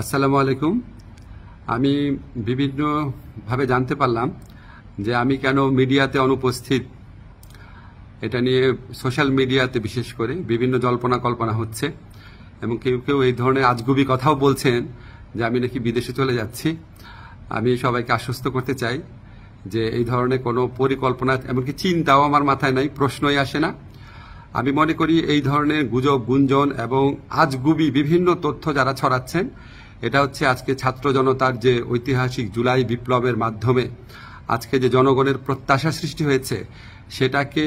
আসসালামু আলাইকুম। আমি বিভিন্নভাবে জানতে পারলাম যে আমি কেন মিডিয়াতে অনুপস্থিত। এটা নিয়ে সোশ্যাল মিডিয়াতে বিশেষ করে বিভিন্ন জল্পনা কল্পনা হচ্ছে এবং কেউ কেউ এই ধরনের আজগুবি কথাও বলছেন যে আমি নাকি বিদেশে চলে যাচ্ছি। আমি সবাইকে আশ্বস্ত করতে চাই যে এই ধরনের কোনো পরিকল্পনা এমনকি চিন্তাও আমার মাথায় নাই, প্রশ্নই আসে না। আমি মনে করি এই ধরনের গুজব, গুঞ্জন এবং আজগুবি বিভিন্ন তথ্য যারা ছড়াচ্ছেন, এটা হচ্ছে আজকে ছাত্র জনতার যে ঐতিহাসিক জুলাই বিপ্লবের মাধ্যমে আজকে যে জনগণের প্রত্যাশা সৃষ্টি হয়েছে সেটাকে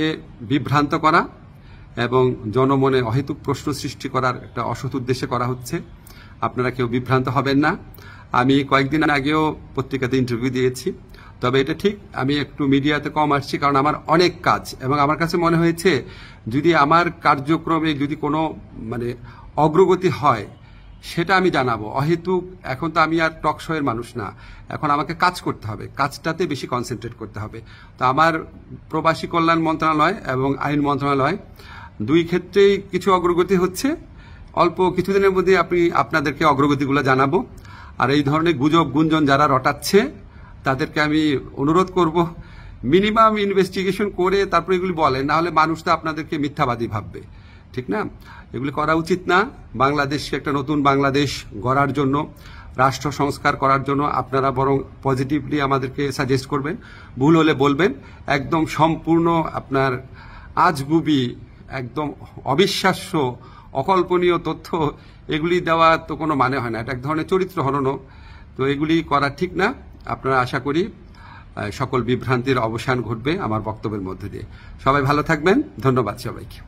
বিভ্রান্ত করা এবং জনমনে অহেতুক প্রশ্ন সৃষ্টি করার একটা অসৎ উদ্দেশ্যে করা হচ্ছে। আপনারা কেউ বিভ্রান্ত হবেন না। আমি কয়েকদিন আগেও পত্রিকাতে ইন্টারভিউ দিয়েছি, তবে এটা ঠিক আমি একটু মিডিয়াতে কম আসছি কারণ আমার অনেক কাজ এবং আমার কাছে মনে হয়েছে যদি আমার কার্যক্রমে যদি কোনো অগ্রগতি হয় সেটা আমি জানাবো। অহেতুক এখন তো আমি আর টক শোয়ের মানুষ না, এখন আমাকে কাজ করতে হবে, কাজটাতে বেশি কনসেন্ট্রেট করতে হবে। তো আমার প্রবাসী কল্যাণ মন্ত্রণালয় এবং আইন মন্ত্রণালয় দুই ক্ষেত্রেই কিছু অগ্রগতি হচ্ছে। অল্প কিছুদিনের মধ্যে আপনাদেরকে অগ্রগতিগুলো জানাবো। আর এই ধরনের গুজব গুঞ্জন যারা রটাচ্ছে তাদেরকে আমি অনুরোধ করব মিনিমাম ইনভেস্টিগেশন করে তারপর এগুলি বলেন, না হলে মানুষ তো আপনাদেরকে মিথ্যাবাদী ভাববে, ঠিক না? এগুলি করা উচিত না। বাংলাদেশকে একটা নতুন বাংলাদেশ গড়ার জন্য, রাষ্ট্র সংস্কার করার জন্য আপনারা বরং পজিটিভলি আমাদেরকে সাজেস্ট করবেন, ভুল হলে বলবেন। একদম সম্পূর্ণ আপনার আজগুবি, একদম অবিশ্বাস্য, অকল্পনীয় তথ্য এগুলি দেওয়া তো কোনো মানে হয় না। এটা এক ধরনের চরিত্র হননও। তো এগুলি করা ঠিক না। আপনারা আশা করি সকল বিভ্রান্তির অবসান ঘটবে আমার বক্তব্যের মধ্যে দিয়ে। সবাই ভালো থাকবেন। ধন্যবাদ সবাইকে।